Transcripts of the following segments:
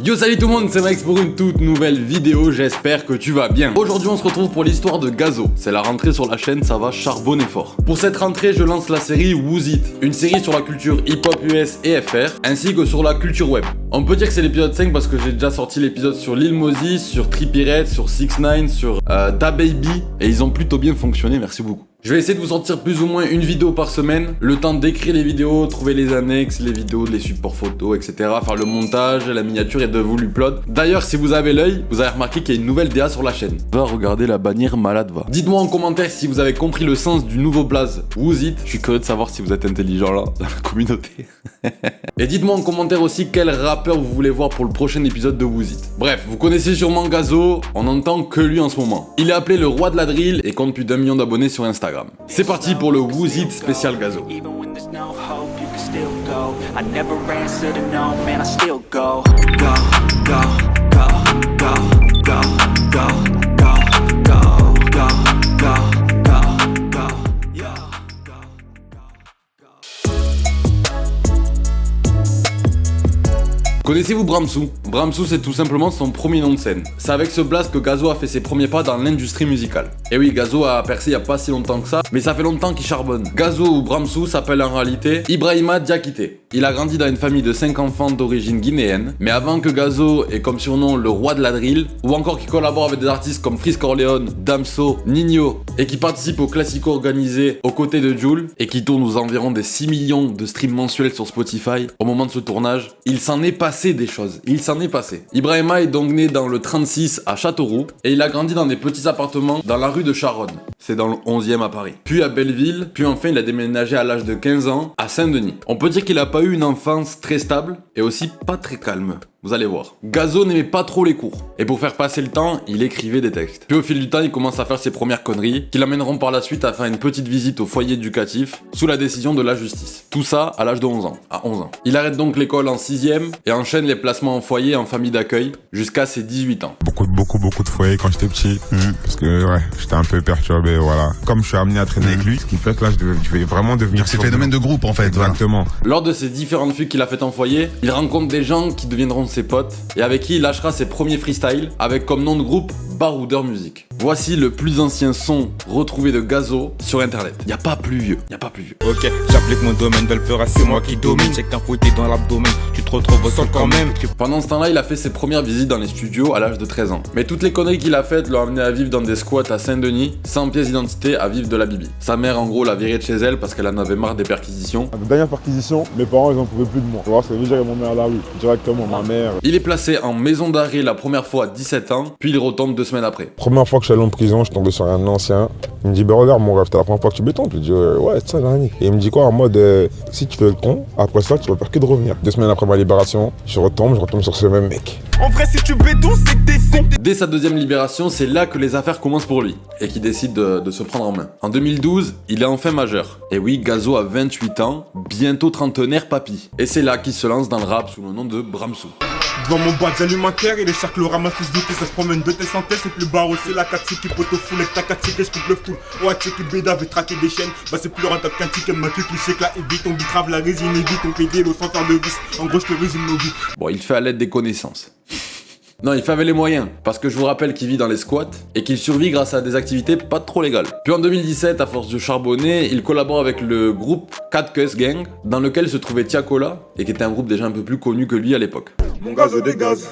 Yo salut tout le monde, c'est Max pour une toute nouvelle vidéo, j'espère que tu vas bien. Aujourd'hui on se retrouve pour l'histoire de Gazo. C'est la rentrée sur la chaîne, ça va charbonner fort. Pour cette rentrée, je lance la série Wooz It, une série sur la culture hip-hop US et FR, ainsi que sur la culture web. On peut dire que c'est l'épisode 5 parce que j'ai déjà sorti l'épisode sur Lil Mosey, sur Trippie Redd, sur 6ix9ine, sur DaBaby, et ils ont plutôt bien fonctionné, merci beaucoup. Je vais essayer de vous sortir plus ou moins une vidéo par semaine, le temps d'écrire les vidéos, trouver les annexes, les vidéos, les supports photos, etc. Faire le montage, la miniature et de vous l'upload. D'ailleurs, si vous avez l'œil, vous avez remarqué qu'il y a une nouvelle DA sur la chaîne. Va regarder la bannière malade, va. Dites-moi en commentaire si vous avez compris le sens du nouveau blaze Wooz It. Je suis curieux de savoir si vous êtes intelligent là, dans la communauté. Et dites-moi en commentaire aussi quel rappeur vous voulez voir pour le prochain épisode de Wooz It. Bref, vous connaissez sûrement Gazo, on n'entend que lui en ce moment. Il est appelé le roi de la drill et compte plus d'1 million d'abonnés sur Instagram. C'est parti pour le Wooz It spécial Gazo. Connaissez-vous Bramsou? Bramsou, c'est tout simplement son premier nom de scène. C'est avec ce blast que Gazo a fait ses premiers pas dans l'industrie musicale. Et oui, Gazo a percé il y a pas si longtemps que ça, mais ça fait longtemps qu'il charbonne. Gazo ou Bramsou s'appelle en réalité Ibrahima Diakité. Il a grandi dans une famille de 5 enfants d'origine guinéenne, mais avant que Gazo ait comme surnom le roi de la drill, ou encore qu'il collabore avec des artistes comme Freeze Corleone, Damso, Nino, et qui participe au classico organisé aux côtés de Jul, et qui tourne aux environs des 6 millions de streams mensuels sur Spotify, au moment de ce tournage, il s'en est passé des choses, il s'en est passé. Ibrahima est donc né dans le 36 à Châteauroux et il a grandi dans des petits appartements dans la rue de Charonne, c'est dans le 11e à Paris. Puis à Belleville, puis enfin il a déménagé à l'âge de 15 ans à Saint-Denis. On peut dire qu'il a pas eu une enfance très stable et aussi pas très calme. Vous allez voir. Gazo n'aimait pas trop les cours. Et pour faire passer le temps, il écrivait des textes. Puis au fil du temps, il commence à faire ses premières conneries, qui l'amèneront par la suite à faire une petite visite au foyer éducatif, sous la décision de la justice. Tout ça à l'âge de 11 ans. À 11 ans. Il arrête donc l'école en 6ème et enchaîne les placements en foyer en famille d'accueil jusqu'à ses 18 ans. Beaucoup de foyers quand j'étais petit. Parce que ouais, j'étais un peu perturbé, voilà. Comme je suis amené à traîner avec lui, ce qui fait que là, je vais vraiment devenir... C'est phénomène de groupe en fait. Exactement. Voilà. Lors de ces différentes fuites qu'il a faites en foyer, il rencontre des gens qui deviendront ses potes et avec qui il lâchera ses premiers freestyles avec comme nom de groupe Baroudeur Music. Voici le plus ancien son retrouvé de Gazo sur internet. Y'a pas plus vieux, Ok, j'applique mon domaine de le peur, c'est moi qui domine. J'ai qu'un fouetté dans l'abdomen, tu te retrouves au sol quand même. Pendant ce temps-là, il a fait ses premières visites dans les studios à l'âge de 13 ans. Mais toutes les conneries qu'il a faites l'ont amené à vivre dans des squats à Saint-Denis, sans pièce d'identité, à vivre de la bibi. Sa mère, en gros, l'a viré de chez elle parce qu'elle en avait marre des perquisitions. La dernière perquisition, mes parents, ils en pouvaient plus de moi. Tu vois, c'est déjà mon mère à la rue, directement, ma mère. Il est placé en maison d'arrêt la première fois à 17 ans, puis il retombe 2 semaines après. Première fois que je suis allé en prison, je suis tombé sur un ancien. Il me dit, bah regarde mon rêve, t'as la première fois que tu bétonnes. Je lui dis, ouais, c'est ça, l'année. Et il me dit quoi, en mode, si tu fais le con, après ça, tu vas faire que de revenir. 2 semaines après ma libération, je retombe sur ce même mec. En vrai, si tu bétons, c'est que t'es con. Dès sa 2e libération, c'est là que les affaires commencent pour lui, et qu'il décide de se prendre en main. En 2012, il est enfin majeur. Et oui, Gazo a 28 ans, bientôt trentenaire papy. Et c'est là qu'il se lance dans le rap sous le nom de Bramsou. Devant mon boîte alimentaire, et les cercles ramassent les outils, ça se promène de tes santé, c'est plus bas aussi la 4 qui pote au full avec ta 4 que je coupe le full. Ouais, tu sais que Béda veut traquer des chaînes, bah c'est plus rentable qu'un ticket, ma cliché que là, évite, on bitrave la résine, évite, on fait des lots sans faire de vis. En gros, je te résume nos vies. Bon, il fait à l'aide des connaissances. Non, il fait avec les moyens, parce que je vous rappelle qu'il vit dans les squats et qu'il survit grâce à des activités pas trop légales. Puis en 2017, à force de charbonner, il collabore avec le groupe Cat Cuss Gang, dans lequel se trouvait Tiakola, et qui était un groupe déjà un peu plus connu que lui à l'époque. Mon gaz des gaz,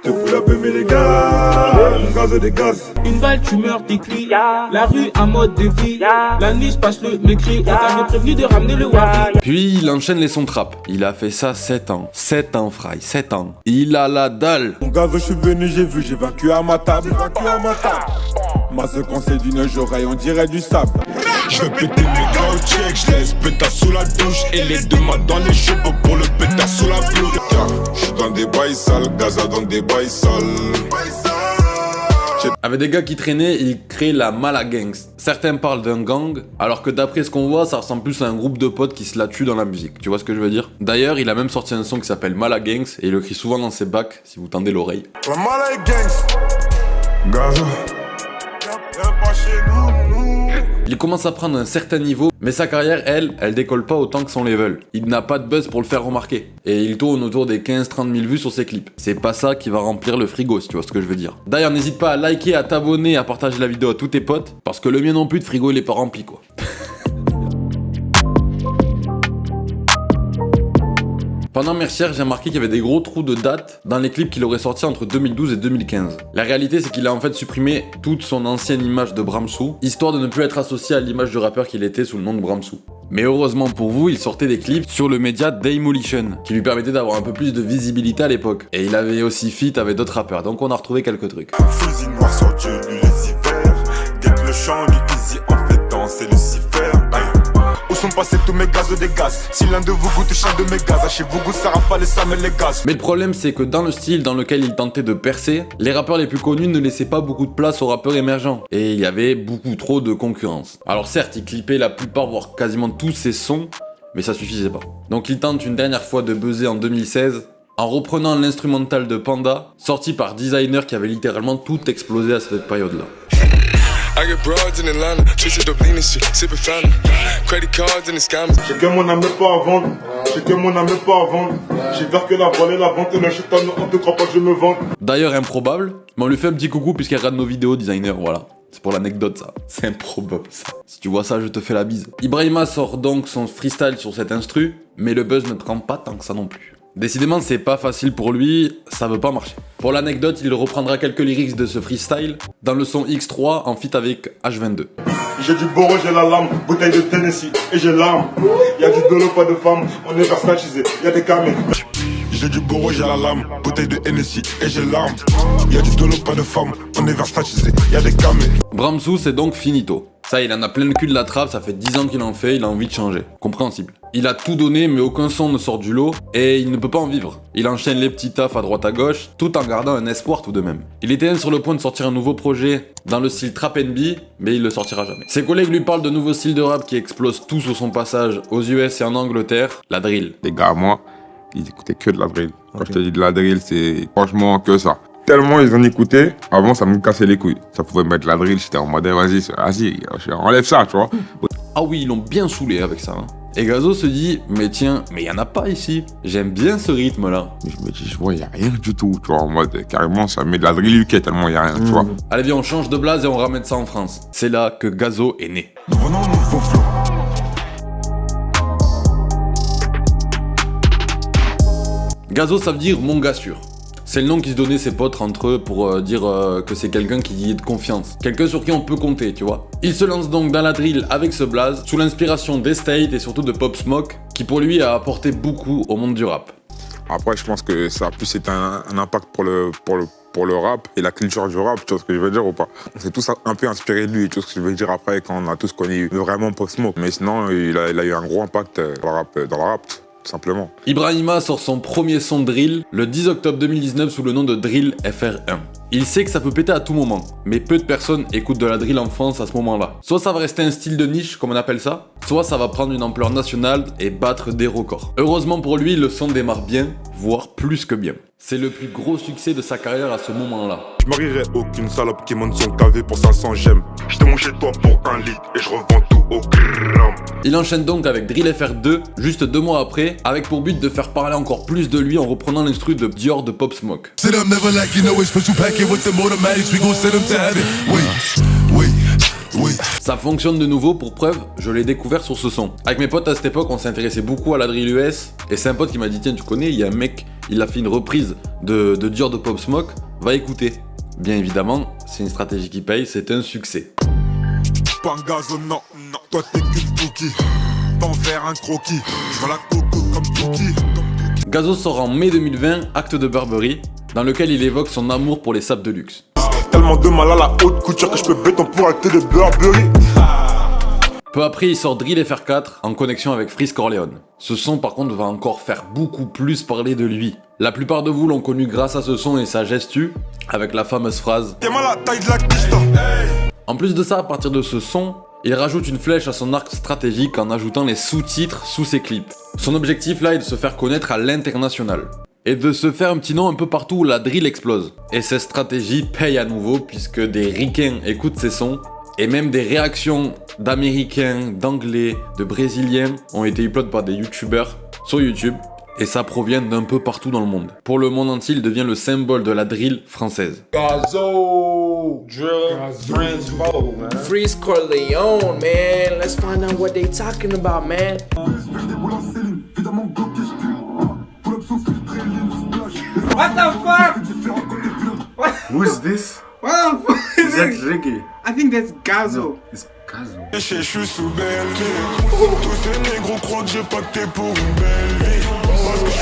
te fous la peu mais les gars, mon gaz des gaz. Une balle, tu meurs, t'es cuit. La rue en mode de vie. La nuit, je passe le mécrit. On t'avait prévenu de ramener le wari. Puis il enchaîne les sons trap. Il a fait ça 7 ans. 7 ans, fry, 7 ans. Il a la dalle. Mon gaz, je suis venu, j'ai vu, j'ai vaincu à ma table. Ma seconde c'est d'une oreille, on dirait du sable. Je veux péter mes gars au check, je laisse pétard sous la douche. Et les 2 mains dans les cheveux pour le pétard sous la blouse. Je suis dans des bails sales, Gaza dans des bails sales. Avec des gars qui traînaient, il crée la Mala Gangs. Certains parlent d'un gang, alors que d'après ce qu'on voit, ça ressemble plus à un groupe de potes qui se la tuent dans la musique. Tu vois ce que je veux dire? D'ailleurs, il a même sorti un son qui s'appelle Mala Gangs, et il le crie souvent dans ses bacs, si vous tendez l'oreille. La Mala Gangs, Gaza, viens pas chez nous. Il commence à prendre un certain niveau, mais sa carrière, elle décolle pas autant que son level. Il n'a pas de buzz pour le faire remarquer. Et il tourne autour des 15-30 000 vues sur ses clips. C'est pas ça qui va remplir le frigo, si tu vois ce que je veux dire. D'ailleurs, n'hésite pas à liker, à t'abonner, à partager la vidéo à tous tes potes, parce que le mien non plus de frigo, il est pas rempli, quoi. Pendant mes recherches, j'ai remarqué qu'il y avait des gros trous de date dans les clips qu'il aurait sortis entre 2012 et 2015. La réalité, c'est qu'il a en fait supprimé toute son ancienne image de Bramsou, histoire de ne plus être associé à l'image du rappeur qu'il était sous le nom de Bramsou. Mais heureusement pour vous, il sortait des clips sur le média Dailymotion, qui lui permettait d'avoir un peu plus de visibilité à l'époque. Et il avait aussi feat avec d'autres rappeurs, donc on a retrouvé quelques trucs. Fusil noir sur Dieu, lui les hivers. Guette le champ, lui easy en fait danser Lucifer. Où sont passés tous mes gaz des gaz? Si l'un de vous goûte chien de mes gaz, chez vous goûte ça rafale et ça met les gaz. Mais le problème, c'est que dans le style dans lequel il tentait de percer, les rappeurs les plus connus ne laissaient pas beaucoup de place aux rappeurs émergents. Et il y avait beaucoup trop de concurrence. Alors certes, il clippait la plupart, voire quasiment tous ses sons, mais ça suffisait pas. Donc il tente une dernière fois de buzzer en 2016, en reprenant l'instrumental de Panda, sorti par Designer qui avait littéralement tout explosé à cette période-là. I get broads in Atlanta, chasing dope lean and shit, sipping fountain. Credit cards and the scammers. J'ai que mon âme pas à vendre, j'ai que mon âme pas à vendre. J'ai vers que la volée, la vente et le chutant, on te croit pas que je me vante. D'ailleurs improbable, mais on lui fait un petit coucou puisqu'elle regarde nos vidéos, Designer, voilà. C'est pour l'anecdote ça, c'est improbable ça. Si tu vois ça, je te fais la bise. Ibrahima sort donc son freestyle sur cet instru, mais le buzz ne prend pas tant que ça non plus. Décidément, c'est pas facile pour lui, ça veut pas marcher. Pour l'anecdote, il reprendra quelques lyrics de ce freestyle dans le son X3 en feat avec H22. J'ai du Boro, j'ai la lame, bouteille de Tennessee et j'ai l'arme. Y'a du dolo, pas de femme, on est versatilisé, y'a des camés. J'ai du Boro, j'ai la lame, bouteille de Hennessy et j'ai l'arme. Y'a du dolo, pas de femme, on est versatilisé, y'a des camés. Bramsou, c'est donc finito. Ça, il en a plein le cul de la trappe, ça fait 10 ans qu'il en fait, il a envie de changer. Compréhensible. Il a tout donné, mais aucun son ne sort du lot, et il ne peut pas en vivre. Il enchaîne les petits tafs à droite à gauche, tout en gardant un espoir tout de même. Il était sur le point de sortir un nouveau projet dans le style Trap NB, mais il le sortira jamais. Ses collègues lui parlent de nouveaux styles de rap qui explosent tous sur son passage aux US et en Angleterre, la drill. Les gars, moi, ils écoutaient que de la drill. Quand je te dis de la drill, c'est franchement que ça. Tellement ils en écoutaient, avant ça me cassait les couilles. Ça pouvait mettre la drill, j'étais en mode vas-y, enlève ça, tu vois. Ah oui, ils l'ont bien saoulé avec ça. Hein. Et Gazo se dit, mais tiens, mais y en a pas ici. J'aime bien ce rythme là. Mais je me dis, je vois, y a rien du tout, tu vois, en mode carrément ça met de la drill UK tellement y a rien, tu vois. Allez viens, on change de blase et on ramène ça en France. C'est là que Gazo est né. Nous venons au nouveau flow. Gazo, ça veut dire mon gars sûr. C'est le nom qui se donnait ses potes entre eux pour dire que c'est quelqu'un qui est de confiance. Quelqu'un sur qui on peut compter, tu vois. Il se lance donc dans la drill avec ce blaze, sous l'inspiration d'Estate et surtout de Pop Smoke, qui pour lui a apporté beaucoup au monde du rap. Après, je pense que ça a plus été un impact pour le rap et la culture du rap, tu vois ce que je veux dire ou pas. On s'est tous un peu inspiré de lui, tu vois ce que je veux dire après quand on a tous connu vraiment Pop Smoke. Mais sinon, il a eu un gros impact dans le rap. Simplement. Ibrahima sort son premier son de drill le 10 octobre 2019 sous le nom de Drill FR1. Il sait que ça peut péter à tout moment, mais peu de personnes écoutent de la drill en France à ce moment-là. Soit ça va rester un style de niche, comme on appelle ça, soit ça va prendre une ampleur nationale et battre des records. Heureusement pour lui, le son démarre bien, voire plus que bien. C'est le plus gros succès de sa carrière à ce moment-là. Je marierai aucune salope qui monte son KV pour 500 gemmes. Je te mange chez toi pour 1 litre et je revends tout au gramme. Il enchaîne donc avec Drill FR2, juste 2 mois après, avec pour but de faire parler encore plus de lui en reprenant l'instru de Dior de Pop Smoke. Ça fonctionne de nouveau, pour preuve, je l'ai découvert sur ce son. Avec mes potes à cette époque, on s'intéressait beaucoup à la drill US, et c'est un pote qui m'a dit tiens tu connais, il y a un mec, il a fait une reprise de Dior de Pop Smoke, va écouter. Bien évidemment, c'est une stratégie qui paye, c'est un succès. Pas un gazo, non, toi t'es qu'une cookie. T'en faire un croquis, je veux la coco comme cookie. Gazo sort en mai 2020, Acte de Burberry, dans lequel il évoque son amour pour les sapes de luxe. Tellement de mal à la haute couture que je peux béton pour acheter de Burberry. Peu après, il sort Drill FR4 en connexion avec Freeze Corleone. Ce son par contre va encore faire beaucoup plus parler de lui. La plupart de vous l'ont connu grâce à ce son et sa gestu, avec la fameuse phrase T'es mal à la taille de la quiche. En plus de ça, à partir de ce son, il rajoute une flèche à son arc stratégique en ajoutant les sous-titres sous ses clips. Son objectif là est de se faire connaître à l'international. Et de se faire un petit nom un peu partout où la drill explose. Et cette stratégie paye à nouveau puisque des ricains écoutent ses sons Et même des réactions d'Américains, d'Anglais, de Brésiliens ont été uploadées par des YouTubers sur YouTube. Et ça provient d'un peu partout dans le monde. Pour le monde entier, il devient le symbole de la drill française. Gazo, drill, friends, man. Freeze Corleone, man. Let's find out what they talking about, man. What the fuck? Who is this? What the fuck Is that reggae? I think that's Gazo. It's Kazo. Je suis sous belle vie. Tous ces négros croient que j'ai pacté pour une belle vie.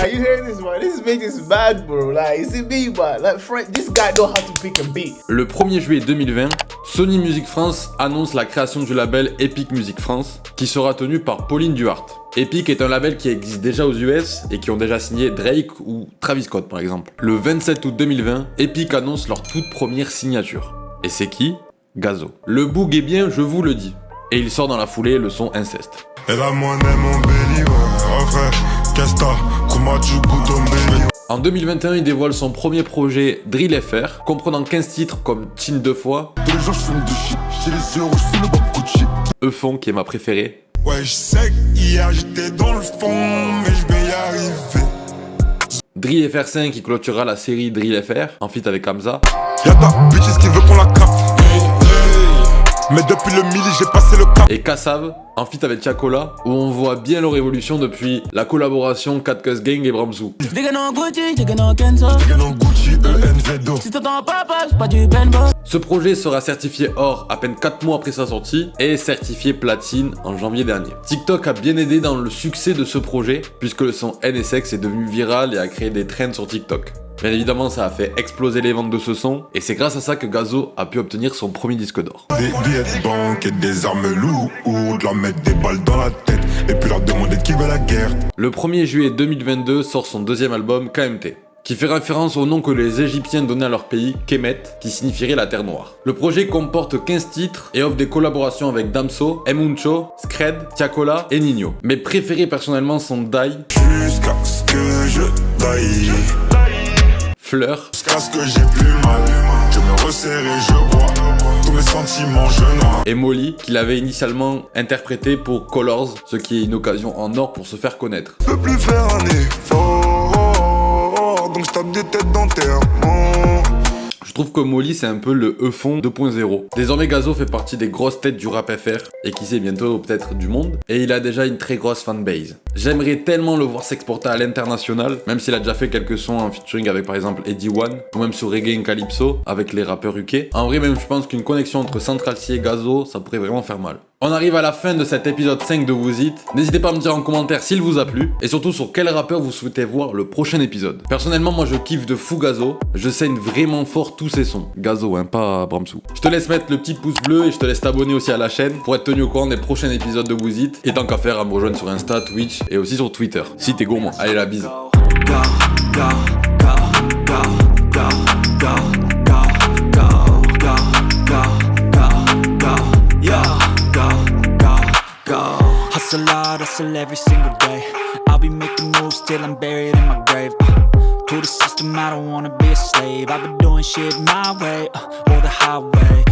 Are you hearing this, man? This beat is bad, bro. Like, is it me, man? Like, this guy know how to pick a beat. Le 1er juillet 2020, Sony Music France annonce la création du label Epic Music France, qui sera tenu par Pauline Duhart. Epic est un label qui existe déjà aux US et qui ont déjà signé Drake ou Travis Scott par exemple. Le 27 août 2020, Epic annonce leur toute première signature. Et c'est qui? Gazo. Le boug est bien, je vous le dis. Et il sort dans la foulée le son Inceste. Et la monnaie, mon belly, ouais, frère. Qu'est-ce que t'as? Comment tu goûtes au belly? En 2021, il dévoile son premier projet Drill FR, comprenant 15 titres comme Chin 2 fois, Tous les jours, je fume du shit. J'ai les yeux rouges sous le bas Gucci. Eufon qui est ma préférée. Ouais, je sais qu'hier j'étais dans le fond, mais je vais y arriver. Drill FR5 qui clôturera la série Drill FR, en feat avec Hamza. Y'a ta bitch qui veut qu'on la capte. Mais depuis le midi, j'ai passé le cap. Et Kassav, en feat avec Tiakola, où on voit bien leur évolution depuis la collaboration Cat Cuss Gang et Bramsou. Ce projet sera certifié or à peine 4 mois après sa sortie et certifié platine en janvier dernier. TikTok a bien aidé dans le succès de ce projet puisque le son NSX est devenu viral et a créé des trends sur TikTok. Bien évidemment, ça a fait exploser les ventes de ce son et c'est grâce à ça que Gazo a pu obtenir son premier disque d'or. Des billets de banque et des armes lourdes, leur mettre des balles dans la tête et puis leur demander qui veut la guerre. Le 1er juillet 2022 sort son deuxième album KMT, qui fait référence au nom que les Égyptiens donnaient à leur pays, Kemet, qui signifierait la terre noire. Le projet comporte 15 titres et offre des collaborations avec Damso, Muncho, Skred, Tiakola et Nino. Mes préférés personnellement sont Dai, Jusqu'à ce que je daille. Fleur, Jusqu'à ce que j'ai plus mal. Je me resserre et je bois. Tous mes sentiments, je noie. et Molly, qu'il avait initialement interprété pour Colors, ce qui est une occasion en or pour se faire connaître. Je peux plus faire un effort. Donc je tape des têtes d'enterrement. Je trouve que Molly c'est un peu le Eufon 2.0. Désormais Gazo fait partie des grosses têtes du rap FR, et qui sait bientôt peut-être du monde, et il a déjà une très grosse fanbase. J'aimerais tellement le voir s'exporter à l'international, même s'il a déjà fait quelques sons en featuring avec par exemple Eddie One, ou même sur Reggae and Calypso, avec les rappeurs UK. En vrai même je pense qu'une connexion entre Central C et Gazo, ça pourrait vraiment faire mal. On arrive à la fin de cet épisode 5 de Wooz It. N'hésitez pas à me dire en commentaire s'il vous a plu, et surtout sur quel rappeur vous souhaitez voir le prochain épisode. Personnellement moi je kiffe de fou Gazo, je saigne vraiment fort tous ses sons. Gazo hein, pas Bramsou. Je te laisse mettre le petit pouce bleu et je te laisse t'abonner aussi à la chaîne pour être tenu au courant des prochains épisodes de Wooz It. Et tant qu'à faire, à me rejoindre sur Insta, Twitch et aussi sur Twitter. Si t'es gourmand, allez la bise. Hustle hard, hustle every single day. I'll be making moves till I'm buried in my grave. To the system, I don't wanna be a slave. I've been doing shit my way, or the highway.